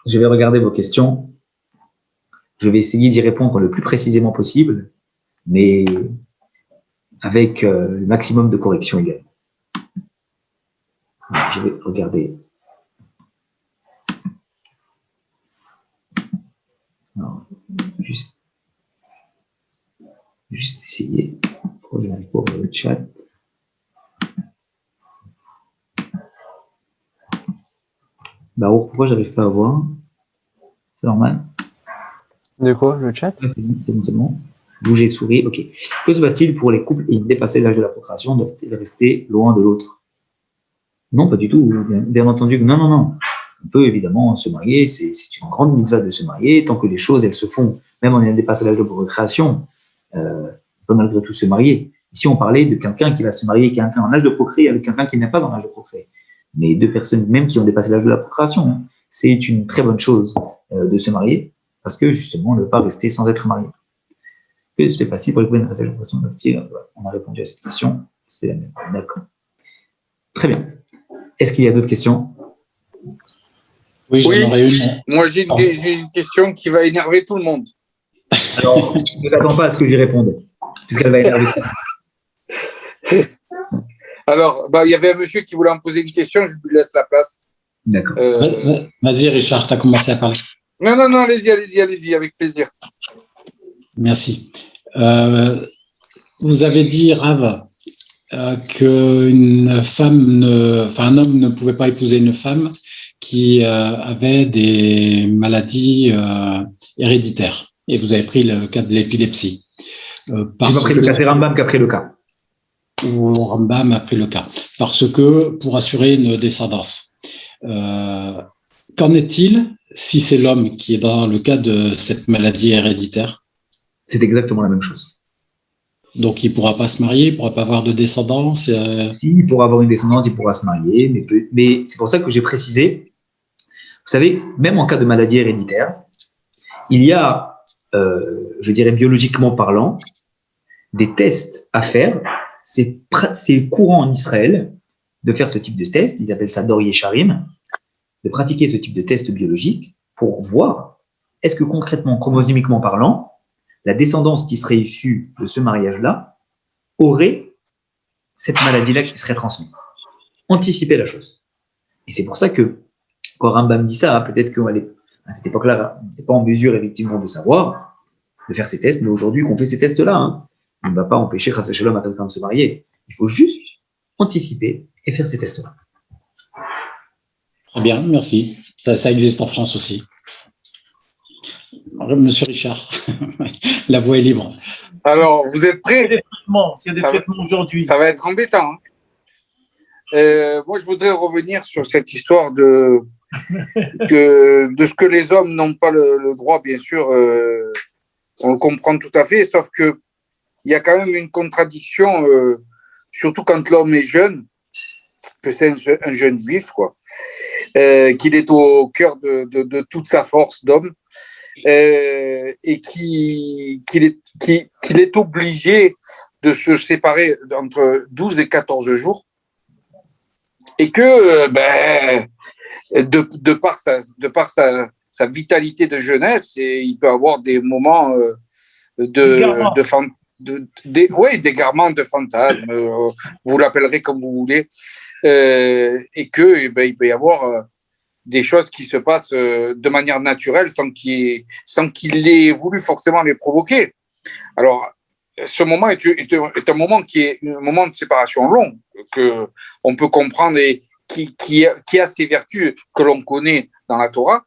Je vais regarder vos questions. Je vais essayer d'y répondre le plus précisément possible, mais avec le maximum de corrections également. Je vais regarder. Alors, juste essayer. Je vais aller pour le chat. Pourquoi j'arrive pas à voir? C'est normal. De quoi, le chat? C'est bon. Bouger, sourire, ok. Que se passe-t-il pour les couples ayant dépassé l'âge de la procréation? Doivent-ils rester loin de l'autre? Non, pas du tout. Bien entendu que non. On peut évidemment se marier, c'est une grande mitzvah de se marier, tant que les choses, elles se font, même en ayant dépassé l'âge de procréation, on peut malgré tout se marier. Ici, on parlait de quelqu'un qui va se marier, quelqu'un en âge de procréer, avec quelqu'un qui n'est pas en âge de procréer. Mais deux personnes même qui ont dépassé l'âge de la procréation, c'est une très bonne chose de se marier, parce que justement, on ne peut pas rester sans être marié. Que se fait-il pour les couples d'âge de procréation? On a répondu à cette question, c'est la même. D'accord. Très bien. Est-ce qu'il y a d'autres questions? Oui, j'en aurais une. Moi, j'ai une question qui va énerver tout le monde. Alors, ne t'attends pas à ce que j'y réponde, puisqu'elle va énerver tout le monde. Alors, il y avait un monsieur qui voulait en poser une question, je lui laisse la place. D'accord. Vas-y, Richard, tu as commencé à parler. Non, allez-y, avec plaisir. Merci. Vous avez dit, Rav, qu'une femme, un homme ne pouvait pas épouser une femme qui avait des maladies héréditaires. Et vous avez pris le cas de l'épilepsie. Tu m'as pris le cas, c'est Rambam qui a pris le cas. Ou Rambam a pris le cas. Parce que pour assurer une descendance. Qu'en est-il si c'est l'homme qui est dans le cas de cette maladie héréditaire? C'est exactement la même chose. Donc, il ne pourra pas se marier, il ne pourra pas avoir de descendance. Si, il pourra avoir une descendance, il pourra se marier, mais c'est pour ça que j'ai précisé. Vous savez, même en cas de maladie héréditaire, il y a, je dirais biologiquement parlant, des tests à faire. C'est courant en Israël de faire ce type de test. Ils appellent ça Dor Yesharim, de pratiquer ce type de test biologique pour voir est-ce que concrètement, chromosomiquement parlant, la descendance qui serait issue de ce mariage-là aurait cette maladie-là qui serait transmise. Anticiper la chose. Et c'est pour ça que, quand Rambam dit ça, peut-être qu'à cette époque-là, on n'était pas en mesure, effectivement, de savoir, de faire ces tests, mais aujourd'hui, qu'on fait ces tests-là, on ne va pas empêcher Chas Shalom à quelqu'un de se marier. Il faut juste anticiper et faire ces tests-là. Très bien, merci. Ça existe en France aussi. Monsieur Richard, la voix est libre. Alors, vous êtes prêts? S'il y a des traitements aujourd'hui. Ça va être embêtant. Moi, je voudrais revenir sur cette histoire de ce que les hommes n'ont pas le droit, bien sûr. On le comprend tout à fait, sauf qu'il y a quand même une contradiction, surtout quand l'homme est jeune, que c'est un jeune juif, quoi, qu'il est au cœur de toute sa force d'homme. Et qu'il est obligé de se séparer entre 12 et 14 jours et que de par sa vitalité de jeunesse, et il peut avoir des moments d'égarement, de fantasmes, vous l'appellerez comme vous voulez, et que il peut y avoir des choses qui se passent de manière naturelle sans qu'il ait voulu forcément les provoquer. Alors, ce moment est un moment qui est un moment de séparation long, que on peut comprendre et qui a ses vertus que l'on connaît dans la Torah,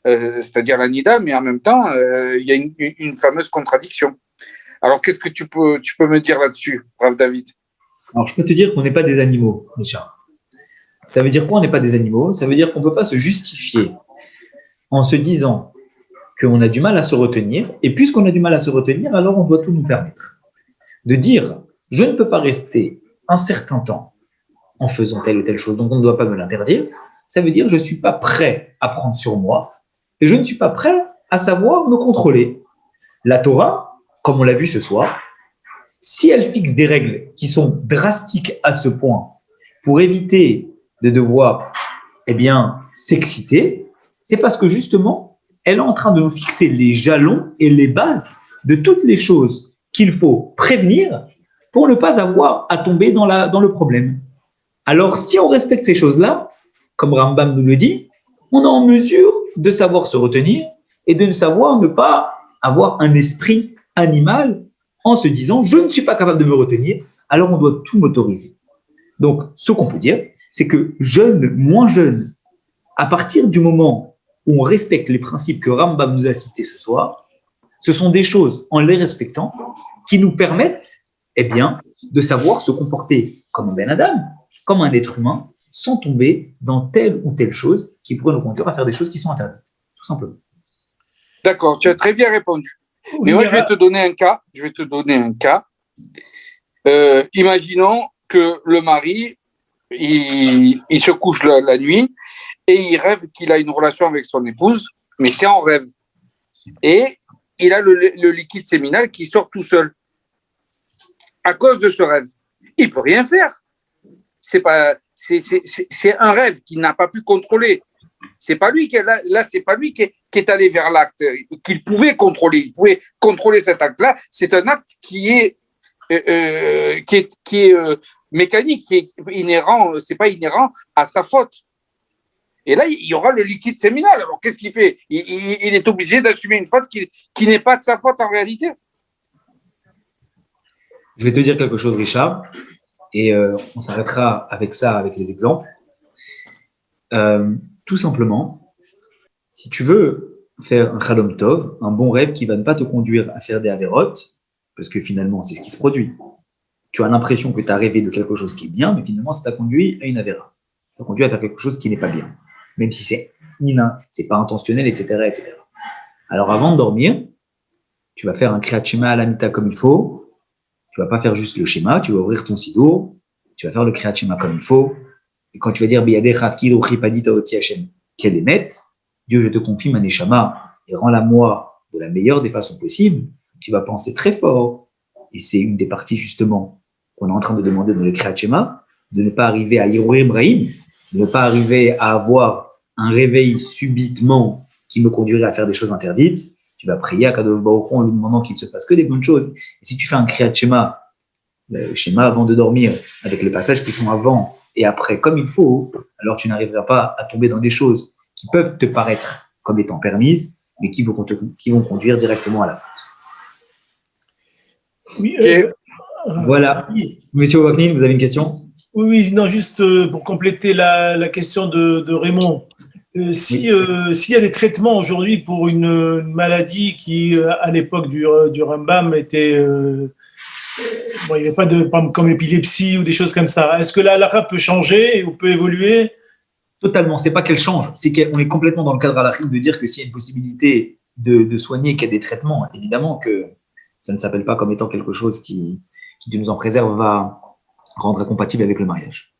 c'est-à-dire la Nida, mais en même temps, il y a une fameuse contradiction. Alors, qu'est-ce que tu peux me dire là-dessus, Rav David? Alors, je peux te dire qu'on n'est pas des animaux, Richard. Ça veut dire quoi, on n'est pas des animaux? Ça veut dire qu'on ne peut pas se justifier en se disant qu'on a du mal à se retenir, et puisqu'on a du mal à se retenir, alors on doit tout nous permettre. De dire, je ne peux pas rester un certain temps en faisant telle ou telle chose, donc on ne doit pas me l'interdire, ça veut dire je ne suis pas prêt à prendre sur moi, et je ne suis pas prêt à savoir me contrôler. La Torah, comme on l'a vu ce soir, si elle fixe des règles qui sont drastiques à ce point, pour éviter de devoir s'exciter, C'est parce que justement, elle est en train de nous fixer les jalons et les bases de toutes les choses qu'il faut prévenir pour ne pas avoir à tomber dans le problème. Alors, si on respecte ces choses-là, comme Rambam nous le dit, on est en mesure de savoir se retenir et de savoir ne pas avoir un esprit animal en se disant « je ne suis pas capable de me retenir », alors on doit tout m'autoriser. Donc, ce qu'on peut dire, c'est que jeune, moins jeune, à partir du moment où on respecte les principes que Rambam nous a cités ce soir, ce sont des choses, en les respectant, qui nous permettent de savoir se comporter comme un Ben Adam, comme un être humain, sans tomber dans telle ou telle chose qui pourrait nous conduire à faire des choses qui sont interdites, tout simplement. D'accord, tu as très bien répondu. Mais moi, je vais te donner un cas. Imaginons que le mari, il se couche la nuit et il rêve qu'il a une relation avec son épouse, mais c'est en rêve. Et il a le liquide séminal qui sort tout seul. À cause de ce rêve, il ne peut rien faire. C'est un rêve qu'il n'a pas pu contrôler. C'est pas lui qui est allé vers l'acte qu'il pouvait contrôler. Il pouvait contrôler cet acte-là. C'est un acte qui est mécanique, qui est inhérent. C'est pas inhérent à sa faute. Et là, il y aura le liquide séminal. Alors, qu'est-ce qu'il fait ? Il est obligé d'assumer une faute qui n'est pas de sa faute en réalité. Je vais te dire quelque chose, Richard, et on s'arrêtera avec ça, avec les exemples. Tout simplement, si tu veux faire un Chalom Tov, un bon rêve qui ne va pas te conduire à faire des avérotes, parce que finalement, c'est ce qui se produit. Tu as l'impression que tu as rêvé de quelque chose qui est bien, mais finalement, ça t'a conduit à une avéra. Ça t'a conduit à faire quelque chose qui n'est pas bien, même si c'est pas intentionnel, etc., etc. Alors, avant de dormir, tu vas faire un Kriyat Shema à la mita comme il faut. Tu ne vas pas faire juste le schéma, tu vas ouvrir ton sidour, tu vas faire le Kriyat Shema comme il faut. Et quand tu vas dire Dieu, je te confie ma neshama et rends-la-moi de la meilleure des façons possibles, tu vas penser très fort. Et c'est une des parties justement qu'on est en train de demander dans le Kriyat Shema, de ne pas arriver à Hirour Ibrahim, de ne pas arriver à avoir un réveil subitement qui me conduirait à faire des choses interdites. Tu vas prier à Kadosh Baruch Hu en lui demandant qu'il ne se passe que des bonnes choses. Et si tu fais un Kriyat Shema, le schéma avant de dormir, avec les passages qui sont avant et après comme il faut, alors tu n'arriveras pas à tomber dans des choses qui peuvent te paraître comme étant permises, mais qui vont conduire directement à la faute. Oui, voilà. Monsieur Waknin, vous avez une question ? Oui, non, juste pour compléter la question de Raymond. S'il y a des traitements aujourd'hui pour une maladie qui, à l'époque du Rambam, était... il n'y avait pas comme l'épilepsie ou des choses comme ça. Est-ce que la halakha peut changer ou peut évoluer ? Totalement. C'est pas qu'elle change, c'est qu'on est complètement dans le cadre halakhique de dire que s'il y a une possibilité de soigner, qu'il y a des traitements, évidemment que ça ne s'appelle pas comme étant quelque chose qui Dieu nous en préserve, va rendre incompatible avec le mariage.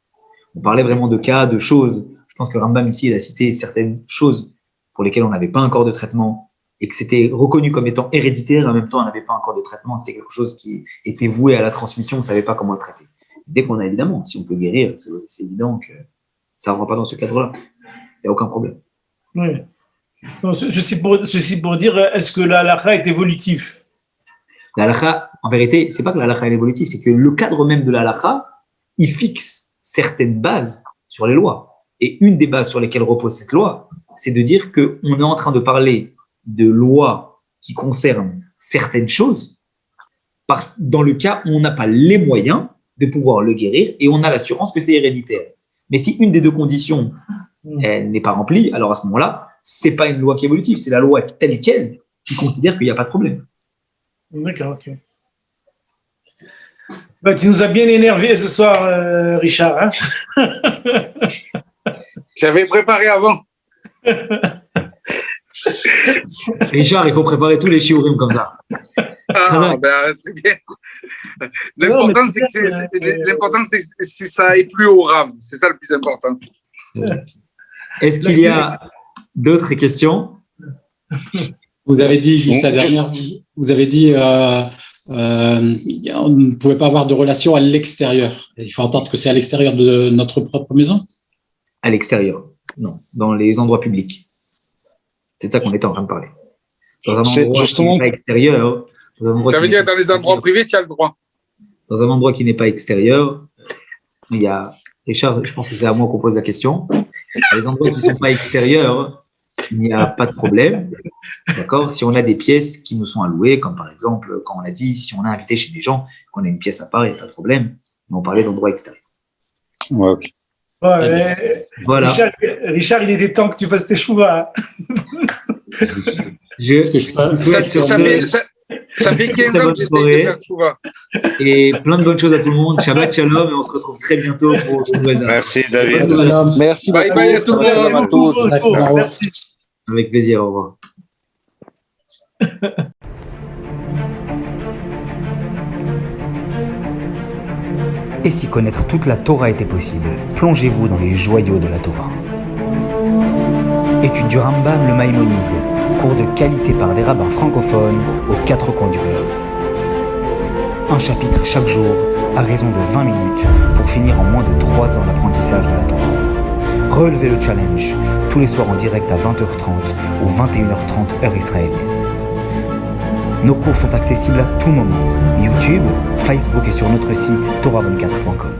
On parlait vraiment de cas, de choses. Je pense que Rambam ici, il a cité certaines choses pour lesquelles on n'avait pas encore de traitement et que c'était reconnu comme étant héréditaire, et en même temps, on n'avait pas encore de traitement. C'était quelque chose qui était voué à la transmission, on ne savait pas comment le traiter. Dès qu'on a, évidemment, si on peut guérir, c'est évident que ça ne rentre pas dans ce cadre-là. Il n'y a aucun problème. Oui. Non, ceci pour dire, est-ce que la halakha est évolutif ? La halakha, en vérité, c'est pas que la halakha est évolutive, c'est que le cadre même de la halakha, il fixe certaines bases sur les lois. Et une des bases sur lesquelles repose cette loi, c'est de dire qu'on est en train de parler de lois qui concernent certaines choses, dans le cas où on n'a pas les moyens de pouvoir le guérir et on a l'assurance que c'est héréditaire. Mais si une des deux conditions n'est pas remplie, alors à ce moment-là, c'est pas une loi qui est évolutive, c'est la loi telle quelle qui considère qu'il n'y a pas de problème. D'accord, ok. Bah, tu nous as bien énervé ce soir, Richard. Hein. J'avais préparé avant. Richard, il faut préparer tous les shiurim comme ça. Ah, ben, c'est bien. L'important, c'est que ça aille plus au rame. C'est ça le plus important. Est-ce qu'il y a d'autres questions ? Vous avez dit juste la dernière, vous avez dit on ne pouvait pas avoir de relation à l'extérieur. Il faut entendre que c'est à l'extérieur de notre propre maison ? À l'extérieur, non, dans les endroits publics. C'est de ça qu'on était en train de parler. Dans un C'est endroit qui justement- n'est pas extérieur. Ça veut dire dans les endroits privés, tu as le droit. Dans un endroit qui n'est pas extérieur, il y a. Richard, je pense que c'est à moi qu'on pose la question. Dans les endroits qui ne sont pas extérieurs, il n'y a pas de problème. D'accord? Si on a des pièces qui nous sont allouées, comme par exemple, quand on a dit, si on a invité chez des gens, qu'on a une pièce à part, il n'y a pas de problème. Mais on parlait d'endroits extérieurs. Ouais, ok. Ouais, Voilà. Richard, il était temps que tu fasses tes chouvas. Est-ce que je peux- souhaite sur ce- Ça fait 15 ans que j'essaie de faire Tchouva. et plein de bonnes choses à tout le monde. Shabbat shalom et on se retrouve très bientôt pour de nouvelles dates. Merci David. Merci bye bye à tout le Merci monde. beaucoup. D'accord. Merci. Avec plaisir, au revoir. Et si connaître toute la Torah était possible, plongez-vous dans les joyaux de la Torah. Étude du Rambam, le Maïmonide, cours de qualité par des rabbins francophones aux 4 coins du globe. Un chapitre chaque jour, à raison de 20 minutes, pour finir en moins de 3 ans l'apprentissage de la Torah. Relevez le challenge, tous les soirs en direct à 20h30 ou 21h30 heure israélienne. Nos cours sont accessibles à tout moment, YouTube, Facebook et sur notre site torah24.com.